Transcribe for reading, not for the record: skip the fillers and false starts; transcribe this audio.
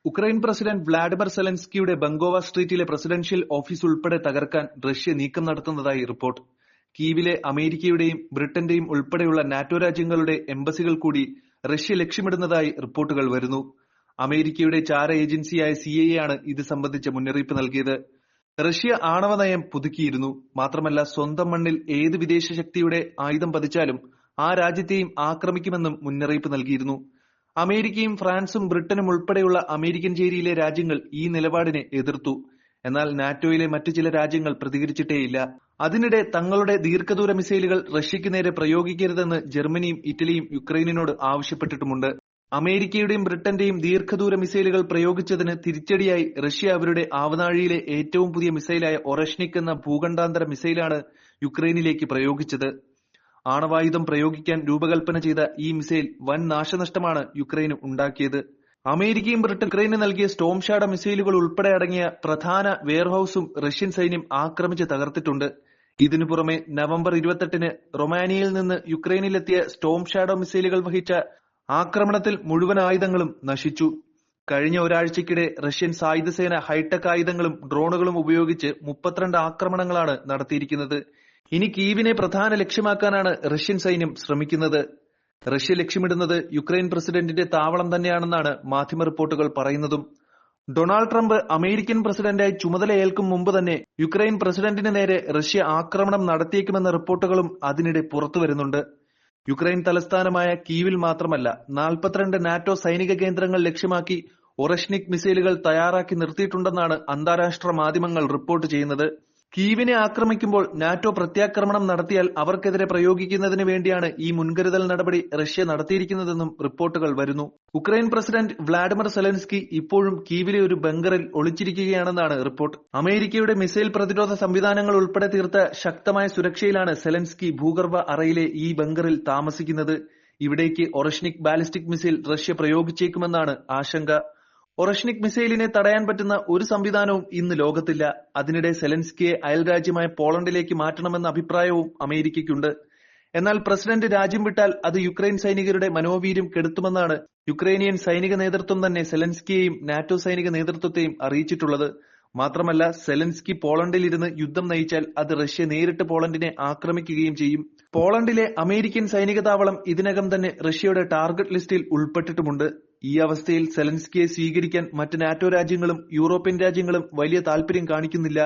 Ukraine president Vladimir സെലൻസ്കിയുടെ Bankova സ്ട്രീറ്റിലെ presidential office ഉൾപ്പെടെ തകർക്കാൻ റഷ്യ നീക്കം നടത്തുന്നതായി റിപ്പോർട്ട്. കീവിലെ അമേരിക്കയുടെയും ബ്രിട്ടന്റെയും ഉൾപ്പെടെയുള്ള നാറ്റോ രാജ്യങ്ങളുടെ എംബസികൾ കൂടി റഷ്യ ലക്ഷ്യമിടുന്നതായി റിപ്പോർട്ടുകൾ വരുന്നു. അമേരിക്കയുടെ ചാര ഏജൻസിയായ CIA ആണ് ഇത് സംബന്ധിച്ച മുന്നറിയിപ്പ് നൽകിയത്. റഷ്യ ആണവ നയം പുതുക്കിയിരുന്നു. മാത്രമല്ല, സ്വന്തം മണ്ണിൽ ഏത് വിദേശ ശക്തിയുടെ ആയുധം പതിച്ചാലും ആ രാജ്യത്തെയും ആക്രമിക്കുമെന്നും മുന്നറിയിപ്പ് നൽകിയിരുന്നു. അമേരിക്കയും ഫ്രാൻസും ബ്രിട്ടനും ഉൾപ്പെടെയുള്ള അമേരിക്കൻ ചേരിയിലെ രാജ്യങ്ങൾ ഈ നിലപാടിനെ എതിർത്തു. എന്നാൽ നാറ്റോയിലെ മറ്റു ചില രാജ്യങ്ങൾ പ്രതികരിച്ചിട്ടേയില്ല. അതിനിടെ തങ്ങളുടെ ദീർഘദൂര മിസൈലുകൾ റഷ്യയ്ക്ക് നേരെ പ്രയോഗിക്കരുതെന്ന് ജർമ്മനിയും ഇറ്റലിയും യുക്രൈനിനോട് ആവശ്യപ്പെട്ടിട്ടുമുണ്ട്. അമേരിക്കയുടെയും ബ്രിട്ടന്റെയും ദീർഘദൂര മിസൈലുകൾ പ്രയോഗിച്ചതിന് തിരിച്ചടിയായി റഷ്യ അവരുടെ ആവനാഴിയിലെ ഏറ്റവും പുതിയ മിസൈലായ ഒറഷ്നിക് എന്ന ഭൂഖണ്ഡാന്തര മിസൈലാണ് യുക്രൈനിലേക്ക് പ്രയോഗിച്ചത്. ആണവായുധം പ്രയോഗിക്കാൻ രൂപകൽപ്പന ചെയ്ത ഈ മിസൈൽ വൻ നാശനഷ്ടമാണ് യുക്രൈന് ഉണ്ടാക്കിയത്. അമേരിക്കയും ബ്രിട്ടനും യുക്രൈന് നൽകിയ സ്റ്റോം ഷാഡോ മിസൈലുകൾ ഉൾപ്പെടെ അടങ്ങിയ പ്രധാന വെയർഹൌസും റഷ്യൻ സൈന്യം ആക്രമിച്ച് തകർത്തിട്ടുണ്ട്. ഇതിനു പുറമെ നവംബർ 28-ന് റൊമാനിയയിൽ നിന്ന് യുക്രൈനിലെത്തിയ സ്റ്റോം ഷാഡോ മിസൈലുകൾ വഹിച്ച ആക്രമണത്തിൽ മുഴുവൻ ആയുധങ്ങളും നശിച്ചു. കഴിഞ്ഞ ഒരാഴ്ചയ്ക്കിടെ റഷ്യൻ സായുധസേന ഹൈടെക് ആയുധങ്ങളും ഡ്രോണുകളും ഉപയോഗിച്ച് 32 ആക്രമണങ്ങളാണ് നടത്തിയിരിക്കുന്നത്. ഇനി കീവിനെ പ്രധാന ലക്ഷ്യമാക്കാനാണ് റഷ്യൻ സൈന്യം ശ്രമിക്കുന്നത്. റഷ്യ ലക്ഷ്യമിടുന്നത് യുക്രൈൻ പ്രസിഡന്റിന്റെ താവളം തന്നെയാണെന്നാണ് മാധ്യമ റിപ്പോർട്ടുകൾ പറയുന്നതും. ഡൊണാൾഡ് ട്രംപ് അമേരിക്കൻ പ്രസിഡന്റായി ചുമതലയേൽക്കും മുമ്പ് തന്നെ യുക്രൈൻ പ്രസിഡന്റിന് നേരെ റഷ്യ ആക്രമണം നടത്തിയേക്കുമെന്ന റിപ്പോർട്ടുകളും അതിനിടെ പുറത്തുവരുന്നുണ്ട്. യുക്രൈൻ തലസ്ഥാനമായ കീവിൽ മാത്രമല്ല 42 നാറ്റോ സൈനിക കേന്ദ്രങ്ങൾ ലക്ഷ്യമാക്കി ഒറഷ്നിക് മിസൈലുകൾ തയ്യാറാക്കി നിർത്തിയിട്ടുണ്ടെന്നാണ് അന്താരാഷ്ട്ര മാധ്യമങ്ങൾ റിപ്പോർട്ട് ചെയ്യുന്നത്. കീവിനെ ആക്രമിക്കുമ്പോൾ നാറ്റോ പ്രത്യാക്രമണം നടത്തിയാൽ അവർക്കെതിരെ പ്രയോഗിക്കുന്നതിന് വേണ്ടിയാണ് ഈ മുൻകരുതൽ നടപടി റഷ്യ നടത്തിയിരിക്കുന്നതെന്നും റിപ്പോർട്ടുകൾ വരുന്നു. ഉക്രൈൻ പ്രസിഡന്റ് വ്ളാഡിമിർ സെലൻസ്കി ഇപ്പോഴും കീവിലെ ഒരു ബങ്കറിൽ ഒളിച്ചിരിക്കുകയാണെന്നാണ് റിപ്പോർട്ട്. അമേരിക്കയുടെ മിസൈൽ പ്രതിരോധ സംവിധാനങ്ങൾ ഉൾപ്പെടെ തീർത്ത ശക്തമായ സുരക്ഷയിലാണ് സെലൻസ്കി ഭൂഗർഭ അറയിലെ ഈ ബങ്കറിൽ താമസിക്കുന്നത്. ഇവിടേക്ക് ഒറഷ്നിക് ബാലിസ്റ്റിക് മിസൈൽ റഷ്യ പ്രയോഗിച്ചേക്കുമെന്നാണ് ആശങ്ക. ഒറഷ്നിക് മിസൈലിനെ തടയാൻ പറ്റുന്ന ഒരു സംവിധാനവും ഇന്ന് ലോകത്തില്ല. അതിനിടെ സെലൻസ്കിയെ അയൽരാജ്യമായ പോളണ്ടിലേക്ക് മാറ്റണമെന്ന അഭിപ്രായവും അമേരിക്കയ്ക്കുണ്ട്. എന്നാൽ പ്രസിഡന്റ് രാജ്യം വിട്ടാൽ അത് യുക്രൈൻ സൈനികരുടെ മനോവീര്യം കെടുത്തുമെന്നാണ് യുക്രൈനിയൻ സൈനിക നേതൃത്വം തന്നെ സെലൻസ്കിയെയും നാറ്റോ സൈനിക നേതൃത്വത്തെയും അറിയിച്ചിട്ടുള്ളത്. മാത്രമല്ല, സെലൻസ്കി പോളണ്ടിൽ ഇരുന്ന് യുദ്ധം നയിച്ചാൽ അത് റഷ്യ നേരിട്ട് പോളണ്ടിനെ ആക്രമിക്കുകയും ചെയ്യും. പോളണ്ടിലെ അമേരിക്കൻ സൈനിക താവളം ഇതിനകം തന്നെ റഷ്യയുടെ ടാർഗറ്റ് ലിസ്റ്റിൽ ഉൾപ്പെട്ടിട്ടുമുണ്ട്. ഈ അവസ്ഥയിൽ സെലൻസ്കിയെ സ്വീകരിക്കാൻ മറ്റ് നാറ്റോ രാജ്യങ്ങളും യൂറോപ്യൻ രാജ്യങ്ങളും വലിയ താൽപര്യം കാണിക്കുന്നില്ല.